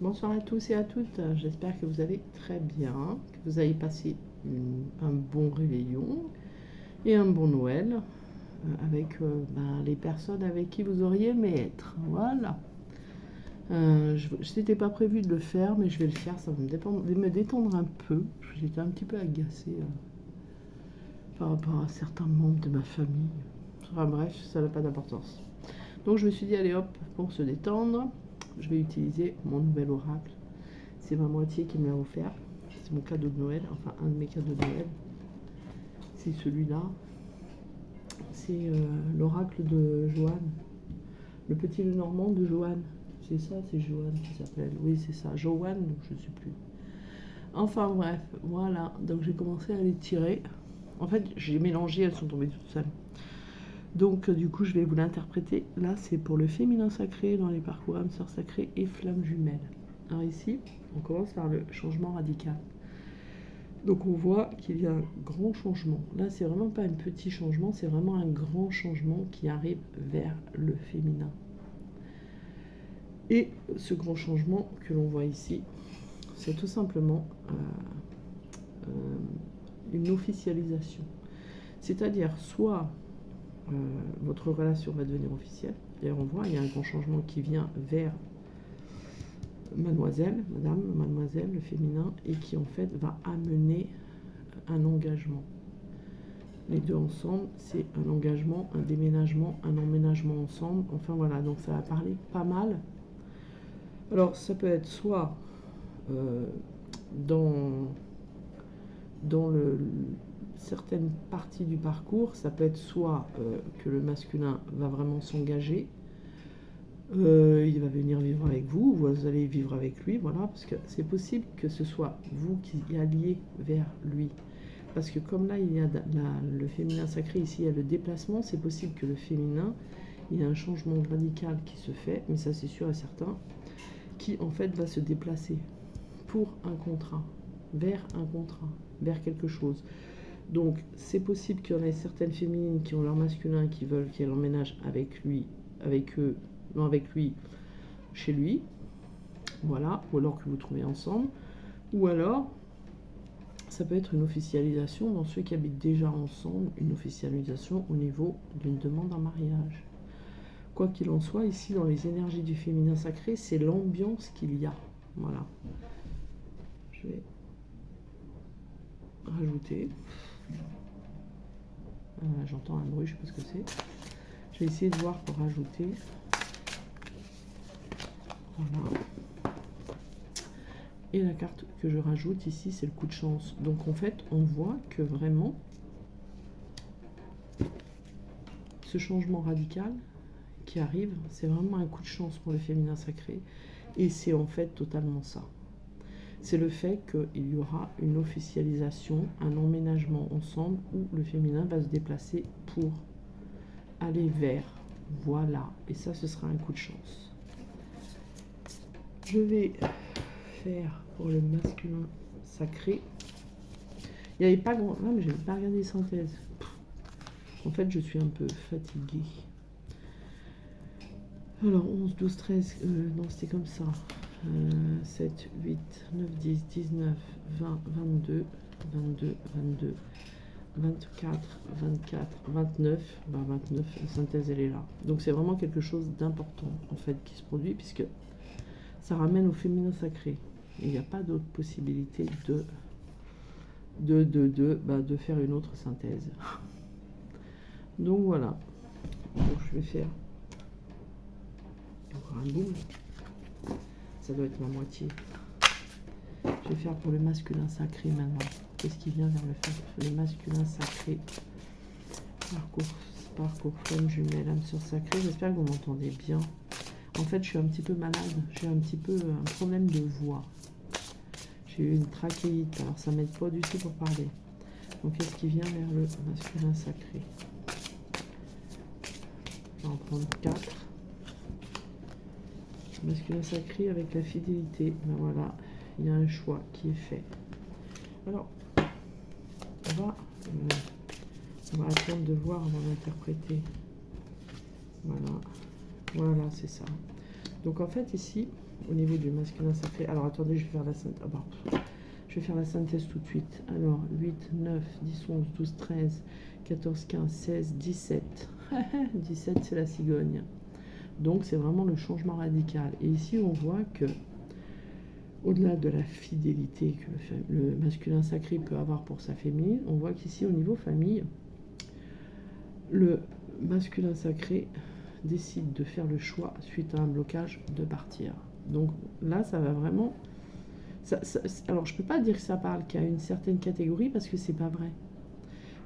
Bonsoir à tous et à toutes, j'espère que vous allez très bien, que vous avez passé un bon réveillon et un bon Noël avec les personnes avec qui vous auriez aimé être. Voilà. Je n'étais pas prévu de le faire, mais je vais le faire, ça va me détendre un peu. J'étais un petit peu agacée par rapport à certains membres de ma famille. Enfin bref, ça n'a pas d'importance. Donc je me suis dit, allez hop, pour se détendre, je vais utiliser mon nouvel oracle. C'est ma moitié qui me l'a offert. C'est mon cadeau de Noël, enfin un de mes cadeaux de Noël. C'est celui-là. C'est l'oracle de Joanne. Le petit Lenormand de Joanne. C'est ça, c'est Joanne qui s'appelle. Oui, c'est ça. Joanne, je ne sais plus. Enfin bref, voilà. Donc j'ai commencé à les tirer. En fait, j'ai mélangé, elles sont tombées toutes seules. Donc du coup, je vais vous l'interpréter. Là, c'est pour le féminin sacré dans les parcours âme sœur sacrée et flamme jumelle. Alors ici, on commence par le changement radical. Donc on voit qu'il y a un grand changement. Là, c'est vraiment pas un petit changement, c'est vraiment un grand changement qui arrive vers le féminin. Et ce grand changement que l'on voit ici, c'est tout simplement une officialisation. C'est-à-dire, soit votre relation va devenir officielle, et on voit, il y a un grand changement qui vient vers mademoiselle, madame, mademoiselle, le féminin, et qui en fait va amener un engagement. Les deux ensemble, c'est un engagement, un déménagement, un emménagement ensemble. Enfin voilà, donc ça va parler pas mal. Alors ça peut être soit dans certaines parties du parcours, ça peut être soit que le masculin va vraiment s'engager, il va venir vivre avec vous, vous allez vivre avec lui, voilà, parce que c'est possible que ce soit vous qui alliez vers lui. Parce que comme là, il y a le féminin sacré, ici il y a le déplacement, c'est possible que le féminin, il y a un changement radical qui se fait, mais ça c'est sûr et certain, qui en fait va se déplacer pour un contrat, vers quelque chose. Donc c'est possible qu'il y en ait certaines féminines qui ont leur masculin, qui veulent qu'elle emménage avec lui, avec eux, non avec lui, chez lui, voilà, ou alors que vous trouvez ensemble, ou alors ça peut être une officialisation dans ceux qui habitent déjà ensemble, une officialisation au niveau d'une demande en mariage. Quoi qu'il en soit, ici dans les énergies du féminin sacré, c'est l'ambiance qu'il y a, voilà. Je vais rajouter, j'entends un bruit, je ne sais pas ce que c'est. Je vais essayer de voir pour rajouter. Voilà. Et la carte que je rajoute ici, c'est le coup de chance. Donc en fait, on voit que vraiment, ce changement radical qui arrive, c'est vraiment un coup de chance pour le féminin sacré. Et c'est en fait totalement ça. C'est le fait qu'il y aura une officialisation, un emménagement ensemble où le féminin va se déplacer pour aller vers. Voilà. Et ça, ce sera un coup de chance. Je vais faire pour le masculin sacré. Il n'y avait pas grand... Non, mais je n'ai pas regardé les synthèses. En fait, je suis un peu fatiguée. Alors, 11, 12, 13... non, c'était comme ça. 7, 8, 9, 10, 19, 20, 22, 22, 22, 24, 24, 29. 29, la synthèse, elle est là. Donc, c'est vraiment quelque chose d'important, en fait, qui se produit, puisque ça ramène au féminin sacré. Il n'y a pas d'autre possibilité de faire une autre synthèse. Donc voilà. Donc je vais faire encore un boum. Ça doit être ma moitié. Je vais faire pour le masculin sacré maintenant. Qu'est-ce qui vient vers le masculin sacré? Parcours flamme jumelle, âme sœur sacrée. J'espère que vous m'entendez bien. En fait, je suis un petit peu malade. J'ai un petit peu un problème de voix. J'ai eu une trachéite, alors ça m'aide pas du tout pour parler. Donc, qu'est-ce qui vient vers le masculin sacré? On va en prendre 4. Masculin sacré avec la fidélité. Ben voilà, il y a un choix qui est fait. Alors, on va attendre de voir avant d'interpréter. Voilà, c'est ça. Donc, en fait, ici, au niveau du masculin sacré. Alors attendez, je vais faire la synthèse. Je vais faire la synthèse tout de suite. Alors 8, 9, 10, 11, 12, 13, 14, 15, 16, 17. 17, c'est la cigogne. Donc c'est vraiment le changement radical. Et ici, on voit que au-delà de la fidélité que le masculin sacré peut avoir pour sa féminine, on voit qu'ici, au niveau famille, le masculin sacré décide de faire le choix, suite à un blocage, de partir. Donc là, ça va vraiment... alors, je ne peux pas dire que ça parle qu'à une certaine catégorie, parce que c'est pas vrai.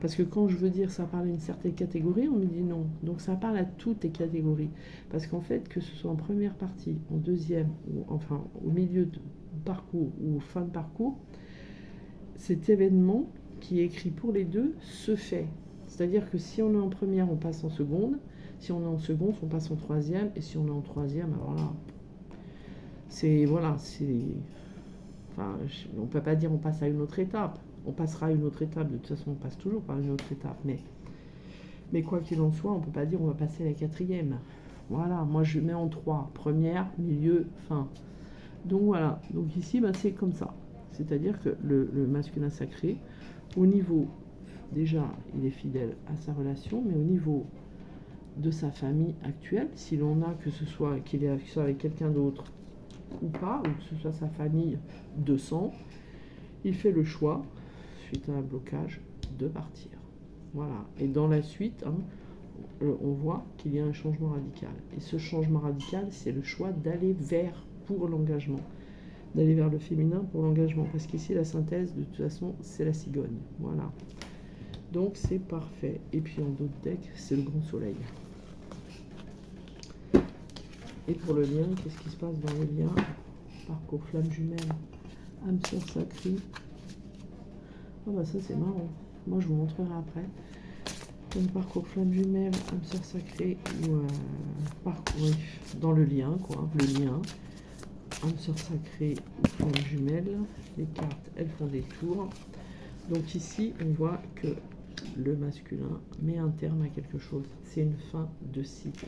Parce que quand je veux dire ça parle à une certaine catégorie, on me dit non. Donc ça parle à toutes les catégories. Parce qu'en fait, que ce soit en première partie, en deuxième, ou enfin au milieu de parcours ou fin de parcours, cet événement qui est écrit pour les deux se fait. C'est-à-dire que si on est en première, on passe en seconde. Si on est en seconde, on passe en troisième. Et si on est en troisième, alors là, c'est... Voilà, c'est... Enfin, on ne peut pas dire on passe à une autre étape. On passera à une autre étape. De toute façon, on passe toujours par une autre étape. Mais quoi qu'il en soit, on ne peut pas dire on va passer à la quatrième. Voilà, moi je mets en 3. Première, milieu, fin. Donc voilà. Donc ici, ben, c'est comme ça. C'est-à-dire que le masculin sacré, au niveau... Déjà, il est fidèle à sa relation, mais au niveau de sa famille actuelle, si l'on a que ce soit qu'il soit avec quelqu'un d'autre ou pas, ou que ce soit sa famille de sang, il fait le choix, suite à un blocage, de partir. Voilà. Et dans la suite, hein, on voit qu'il y a un changement radical. Et ce changement radical, c'est le choix d'aller pour l'engagement. D'aller vers le féminin pour l'engagement. Parce qu'ici, la synthèse, de toute façon, c'est la cigogne. Voilà. Donc, c'est parfait. Et puis, en d'autres decks, c'est le grand soleil. Et pour le lien, qu'est-ce qui se passe dans le lien? Parcours flamme jumelle, âme sœur sacrée. Ah bah ça c'est marrant. Moi je vous montrerai après. Donc parcours flamme jumelle, âme sœur sacrée ou parcours dans le lien quoi, le lien. Âme sœur sacrée ou flamme jumelle. Les cartes elles font des tours. Donc ici on voit que le masculin met un terme à quelque chose. C'est une fin de cycle.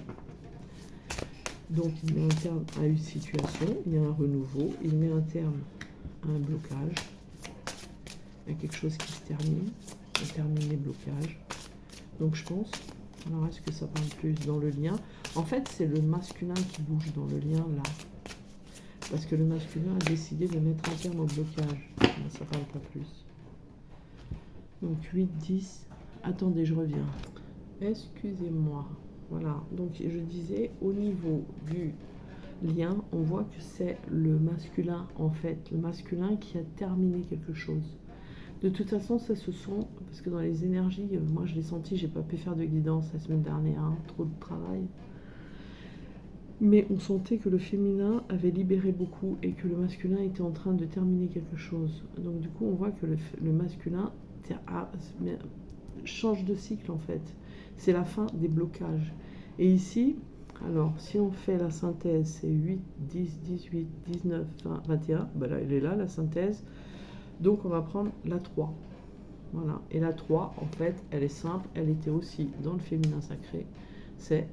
Donc il met un terme à une situation, il y a un renouveau, il met un terme à un blocage, à quelque chose qui se termine, on termine les blocages. Donc je pense, alors est-ce que ça parle plus dans le lien? En fait c'est le masculin qui bouge dans le lien là, parce que le masculin a décidé de mettre un terme au blocage, mais ça parle pas plus. Donc 8, 10, attendez je reviens, excusez-moi. Voilà, donc je disais, au niveau du lien, on voit que c'est le masculin, en fait, le masculin qui a terminé quelque chose. De toute façon, ça se sent, parce que dans les énergies, moi je l'ai senti, j'ai pas pu faire de guidance la semaine dernière, hein, trop de travail. Mais on sentait que le féminin avait libéré beaucoup et que le masculin était en train de terminer quelque chose. Donc du coup, on voit que le masculin change de cycle, en fait. C'est la fin des blocages. Et ici, alors, si on fait la synthèse, c'est 8, 10, 18, 19, 20, 21. Ben là, elle est là, la synthèse. Donc, on va prendre la 3. Voilà. Et la 3, en fait, elle est simple. Elle était aussi dans le féminin sacré. C'est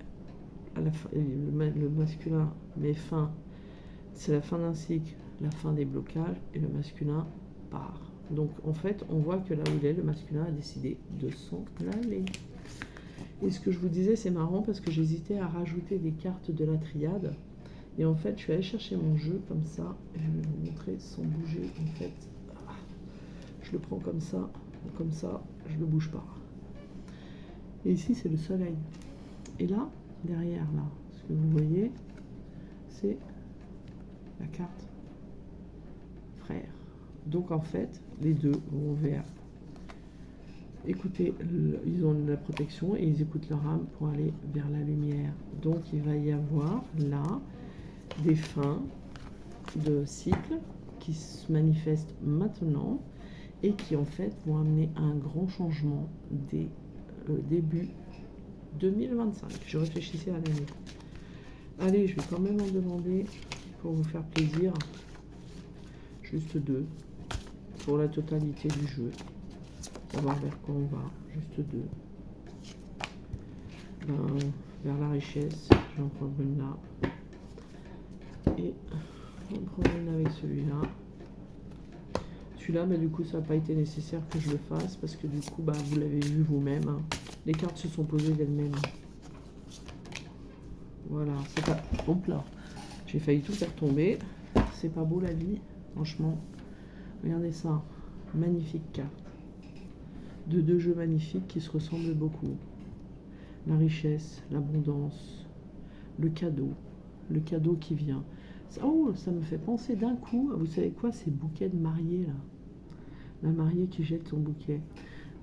le masculin met fin. C'est la fin d'un cycle, la fin des blocages. Et le masculin part. Donc, en fait, on voit que là où il est, le masculin a décidé de s'en aller. Et ce que je vous disais, c'est marrant parce que j'hésitais à rajouter des cartes de la triade. Et en fait, je suis allée chercher mon jeu comme ça. Je vais vous montrer sans bouger. En fait, je le prends comme ça, je ne le bouge pas. Et ici, c'est le soleil. Et là, derrière, là, ce que vous voyez, c'est la carte frère. Donc, en fait, les deux vont vers... Écoutez, ils ont la protection et ils écoutent leur âme pour aller vers la lumière. Donc il va y avoir là des fins de cycle qui se manifestent maintenant et qui en fait vont amener à un grand changement dès début 2025. Je réfléchissais à l'année. Allez, je vais quand même en demander pour vous faire plaisir. Juste 2 pour la totalité du jeu. On va voir vers quoi on va, juste 2. Vers la richesse, je vais en prendre une là. Et On prend une avec celui-là. Celui-là, du coup, ça n'a pas été nécessaire que je le fasse parce que du coup, vous l'avez vu vous-même. Hein. Les cartes se sont posées d'elles-mêmes. Voilà, c'est pas... Hop là, j'ai failli tout faire tomber. C'est pas beau la vie, franchement. Regardez ça, magnifique carte. De deux jeux magnifiques qui se ressemblent beaucoup. La richesse, l'abondance, le cadeau qui vient. Oh, ça me fait penser d'un coup, vous savez quoi, ces bouquets de mariés là. La mariée qui jette son bouquet.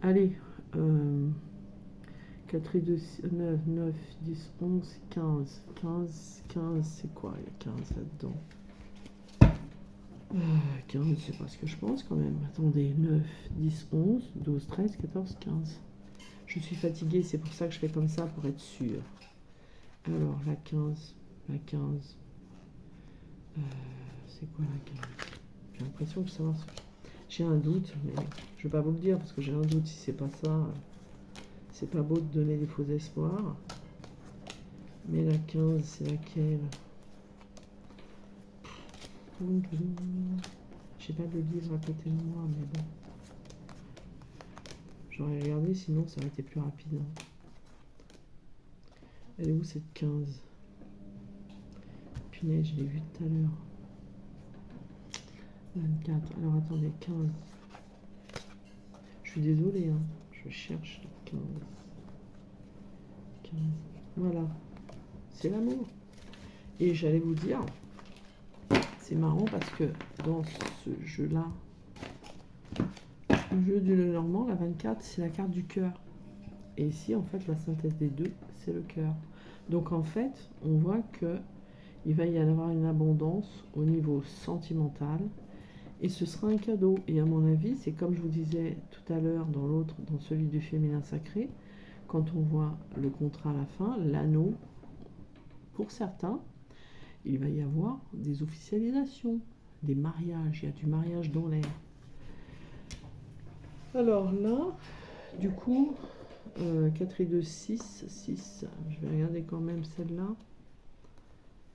Allez, 4 et 2, 9, 9, 10, 11, 15. 15, c'est quoi? Il y a 15 là-dedans. 15, c'est pas ce que je pense quand même. Attendez, 9, 10, 11, 12, 13, 14, 15. Je suis fatiguée, c'est pour ça que je fais comme ça, pour être sûre. Alors, la 15, la 15. C'est quoi la 15? J'ai l'impression que ça va... J'ai un doute, mais je vais pas vous le dire, parce que j'ai un doute si c'est pas ça. C'est pas beau de donner des faux espoirs. Mais la 15, c'est laquelle? J'ai pas de livre à côté de moi, mais bon. J'aurais regardé, sinon ça aurait été plus rapide. Hein. Elle est où cette 15? Punaise, je l'ai vue tout à l'heure. 24. Alors attendez, 15. Je suis désolée, hein. Je cherche 15. 15. Voilà. C'est l'amour. Et j'allais vous dire, c'est marrant parce que dans ce jeu-là, le jeu du Lenormand, la 24, c'est la carte du cœur. Et ici, en fait, la synthèse des deux, c'est le cœur. Donc, en fait, on voit que il va y avoir une abondance au niveau sentimental. Et ce sera un cadeau. Et à mon avis, c'est comme je vous disais tout à l'heure dans l'autre, dans celui du féminin sacré, quand on voit le contrat à la fin, l'anneau, pour certains, il va y avoir des officialisations, des mariages. Il y a du mariage dans l'air. Alors là, du coup, 4 et 2, 6, 6. Je vais regarder quand même celle-là.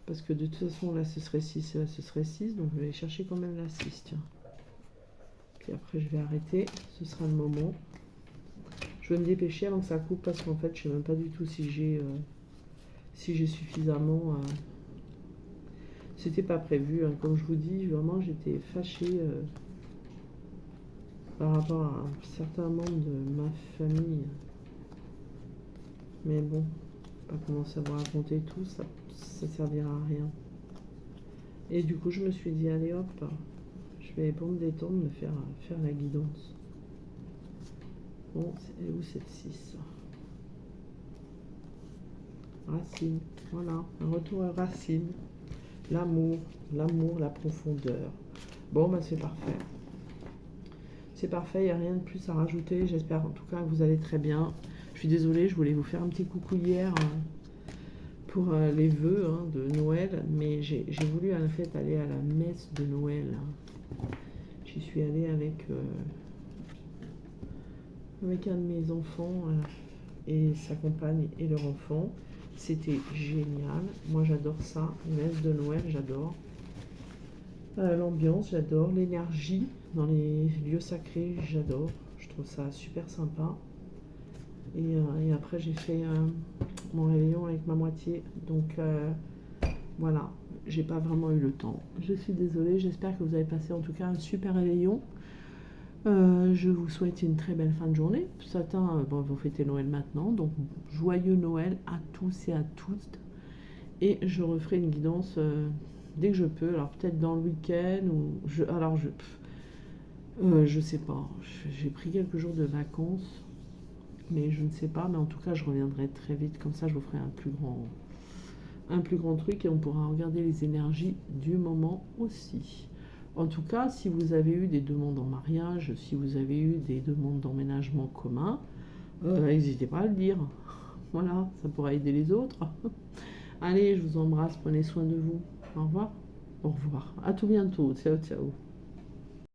Parce que de toute façon, là, ce serait 6 et là, ce serait 6. Donc, je vais aller chercher quand même la 6, tiens. Puis après, je vais arrêter. Ce sera le moment. Je vais me dépêcher avant que ça coupe parce qu'en fait, je ne sais même pas du tout si j'ai suffisamment... C'était pas prévu. Hein. Comme je vous dis, vraiment, j'étais fâchée par rapport à un certain membre de ma famille. Mais bon, pas commencer à vous raconter tout, ça servira à rien. Et du coup, je me suis dit, allez hop, je vais pour me détendre, me faire la guidance. Bon, c'est où cette 6? Racine, voilà, un retour à racine. L'amour, la profondeur. Bon, c'est parfait. C'est parfait, il n'y a rien de plus à rajouter. J'espère en tout cas que vous allez très bien. Je suis désolée, je voulais vous faire un petit coucou hier pour les vœux de Noël, mais j'ai voulu en fait aller à la messe de Noël. J'y suis allée avec un de mes enfants et sa compagne et leur enfant. C'était génial. Moi, j'adore ça. Messe de Noël, j'adore. L'ambiance, j'adore. L'énergie dans les lieux sacrés, j'adore. Je trouve ça super sympa. Et après, j'ai fait mon réveillon avec ma moitié. Donc, voilà. J'ai pas vraiment eu le temps. Je suis désolée. J'espère que vous avez passé en tout cas un super réveillon. Je vous souhaite une très belle fin de journée. Certains vont fêter Noël maintenant, donc joyeux Noël à tous et à toutes. Et je referai une guidance dès que je peux. Alors peut-être dans le week-end ou je sais pas. J'ai pris quelques jours de vacances, mais je ne sais pas. Mais en tout cas, je reviendrai très vite. Comme ça, je vous ferai un plus grand truc et on pourra regarder les énergies du moment aussi. En tout cas, si vous avez eu des demandes en mariage, si vous avez eu des demandes d'emménagement commun, n'hésitez pas à le dire. Voilà, ça pourra aider les autres. Allez, je vous embrasse, prenez soin de vous. Au revoir. Au revoir. À tout bientôt. Ciao, ciao.